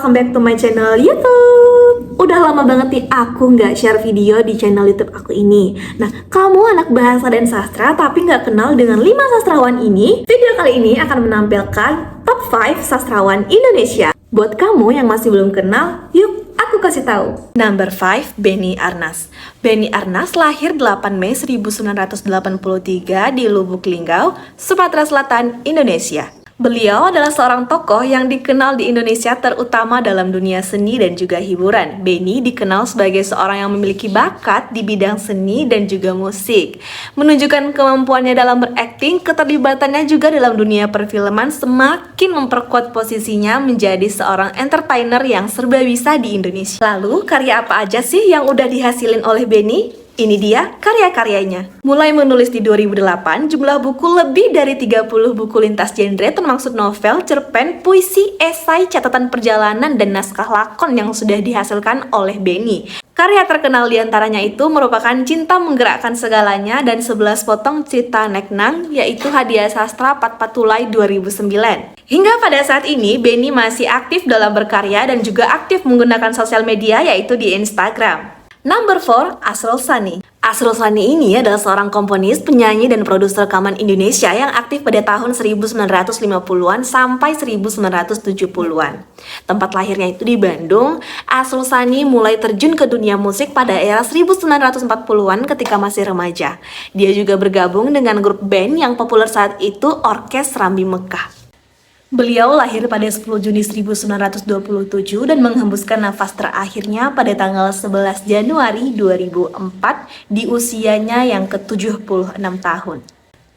welcome back to my channel YouTube. Udah lama banget nih aku nggak share video di channel YouTube aku ini. Nah, kamu anak bahasa dan sastra tapi nggak kenal dengan 5 sastrawan ini? Video kali ini akan menampilkan top 5 sastrawan Indonesia. Buat kamu yang masih belum kenal, yuk aku kasih tahu. Number 5, Benny Arnas. Benny Arnas lahir 8 Mei 1983 di Lubuk Linggau, Sumatera Selatan, Indonesia. Beliau adalah seorang tokoh yang dikenal di Indonesia terutama dalam dunia seni dan juga hiburan. Benny dikenal sebagai seorang yang memiliki bakat di bidang seni dan juga musik. Menunjukkan kemampuannya dalam berakting, keterlibatannya juga dalam dunia perfilman semakin memperkuat posisinya menjadi seorang entertainer yang serba bisa di Indonesia. Lalu, karya apa aja sih yang udah dihasilin oleh Benny? Ini dia karya-karyanya. Mulai menulis di 2008, jumlah buku lebih dari 30 buku lintas genre termasuk novel, cerpen, puisi, esai, catatan perjalanan, dan naskah lakon yang sudah dihasilkan oleh Benny. Karya terkenal diantaranya itu merupakan Cinta Menggerakkan Segalanya dan 11 potong cerita Neknang, yaitu Hadiah Sastra Patpatulai 2009. Hingga pada saat ini, Benny masih aktif dalam berkarya dan juga aktif menggunakan sosial media yaitu di Instagram. Number 4, Asrul Sani. Asrul Sani ini adalah seorang komponis, penyanyi, dan produser rekaman Indonesia yang aktif pada tahun 1950-an sampai 1970-an. Tempat lahirnya itu di Bandung. Asrul Sani mulai terjun ke dunia musik pada era 1940-an ketika masih remaja. Dia juga bergabung dengan grup band yang populer saat itu, Orkes Rambi Mekah. Beliau lahir pada 10 Juni 1927 dan menghembuskan nafas terakhirnya pada tanggal 11 Januari 2004 di usianya yang ke-76 tahun.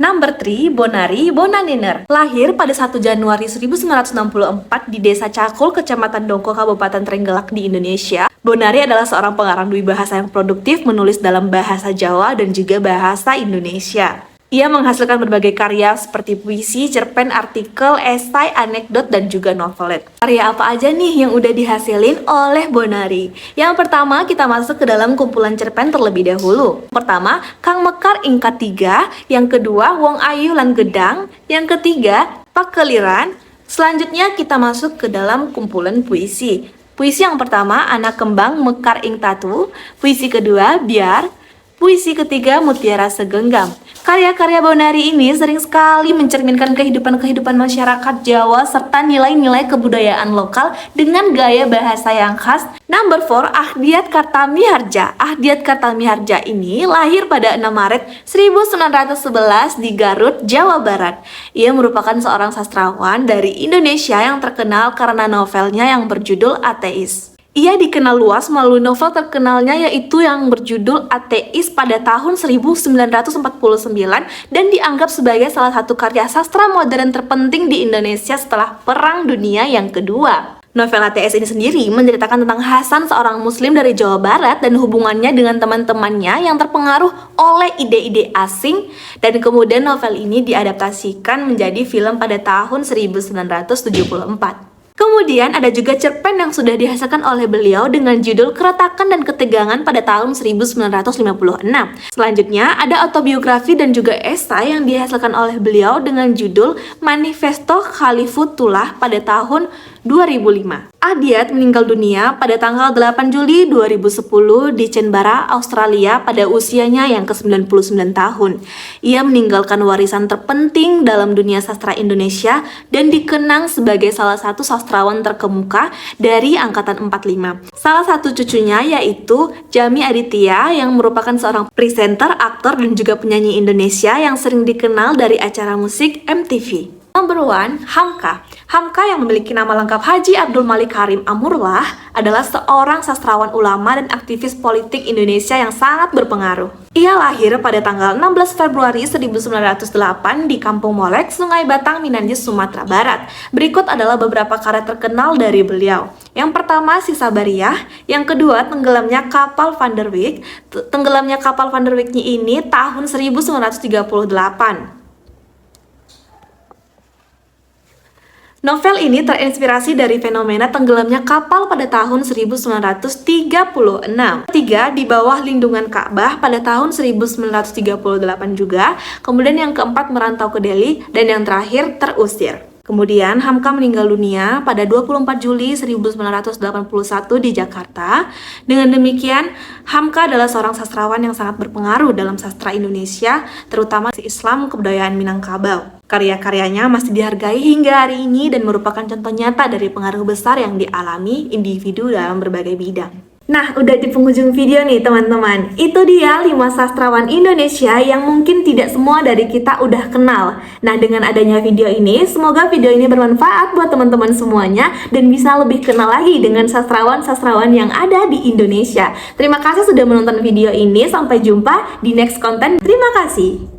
Number 3, Bonari Bonaniner. Lahir pada 1 Januari 1964 di Desa Cakul, Kecamatan Dongko, Kabupaten Trenggalek di Indonesia. Bonari adalah seorang pengarang dwi bahasa yang produktif, menulis dalam bahasa Jawa dan juga bahasa Indonesia. Ia menghasilkan berbagai karya seperti puisi, cerpen, artikel, esai, anekdot, dan juga novelet. Karya apa aja nih yang udah dihasilin oleh Bonari? Yang pertama, kita masuk ke dalam kumpulan cerpen terlebih dahulu. Pertama, Kang Mekar Ingkat 3. Yang kedua, Wong Ayu Lan Gedang. Yang ketiga, Pakeliran. Selanjutnya kita masuk ke dalam kumpulan puisi. Puisi yang pertama, Anak Kembang Mekar Ing Tatu. Puisi kedua, Biar. Puisi ketiga, Mutiara Segenggam. Karya-karya Bonari ini sering sekali mencerminkan kehidupan-kehidupan masyarakat Jawa serta nilai-nilai kebudayaan lokal dengan gaya bahasa yang khas. Number 4, Ahdiat Kartamiharja. Ahdiat Kartamiharja ini lahir pada 6 Maret 1911 di Garut, Jawa Barat. Ia merupakan seorang sastrawan dari Indonesia yang terkenal karena novelnya yang berjudul Ateis. Ia dikenal luas melalui novel terkenalnya yaitu yang berjudul Ateis pada tahun 1949 dan dianggap sebagai salah satu karya sastra modern terpenting di Indonesia setelah Perang Dunia yang Kedua. Novel Ateis ini sendiri menceritakan tentang Hasan, seorang muslim dari Jawa Barat, dan hubungannya dengan teman-temannya yang terpengaruh oleh ide-ide asing, dan kemudian novel ini diadaptasikan menjadi film pada tahun 1974. Kemudian ada juga cerpen yang sudah dihasilkan oleh beliau dengan judul Keretakan dan Ketegangan pada tahun 1956. Selanjutnya ada autobiografi dan juga esai yang dihasilkan oleh beliau dengan judul Manifesto Khalifutullah pada tahun 2005. Ahdiat meninggal dunia pada tanggal 8 Juli 2010 di Canberra, Australia pada usianya yang ke-99 tahun. Ia meninggalkan warisan terpenting dalam dunia sastra Indonesia dan dikenang sebagai salah satu sastrawan terkemuka dari Angkatan 45. Salah satu cucunya yaitu Jami Aditya yang merupakan seorang presenter, aktor, dan juga penyanyi Indonesia yang sering dikenal dari acara musik MTV. Number 1, Hamka. Hamka yang memiliki nama lengkap Haji Abdul Malik Karim Amurullah adalah seorang sastrawan ulama dan aktivis politik Indonesia yang sangat berpengaruh. Ia lahir pada tanggal 16 Februari 1908 di Kampung Molek, Sungai Batang, Minanjis, Sumatera Barat. Berikut adalah beberapa karya terkenal dari beliau. Yang pertama, Sisa Bariah. Yang kedua, Tenggelamnya Kapal Van der Wijk. Tenggelamnya Kapal Van der Wijk ini tahun 1938. Novel ini terinspirasi dari fenomena tenggelamnya kapal pada tahun 1936. Ketiga, Di Bawah Lindungan Ka'bah pada tahun 1938 juga. Kemudian yang keempat, Merantau ke Delhi. Dan yang terakhir, Terusir. Kemudian Hamka meninggal dunia pada 24 Juli 1981 di Jakarta. Dengan demikian, Hamka adalah seorang sastrawan yang sangat berpengaruh dalam sastra Indonesia, terutama Islam kebudayaan Minangkabau. Karya-karyanya masih dihargai hingga hari ini dan merupakan contoh nyata dari pengaruh besar yang dialami individu dalam berbagai bidang. Nah, udah di penghujung video nih teman-teman. Itu dia 5 sastrawan Indonesia yang mungkin tidak semua dari kita udah kenal. Nah, dengan adanya video ini, semoga video ini bermanfaat buat teman-teman semuanya dan bisa lebih kenal lagi dengan sastrawan-sastrawan yang ada di Indonesia. Terima kasih sudah menonton video ini. Sampai jumpa di next konten. Terima kasih.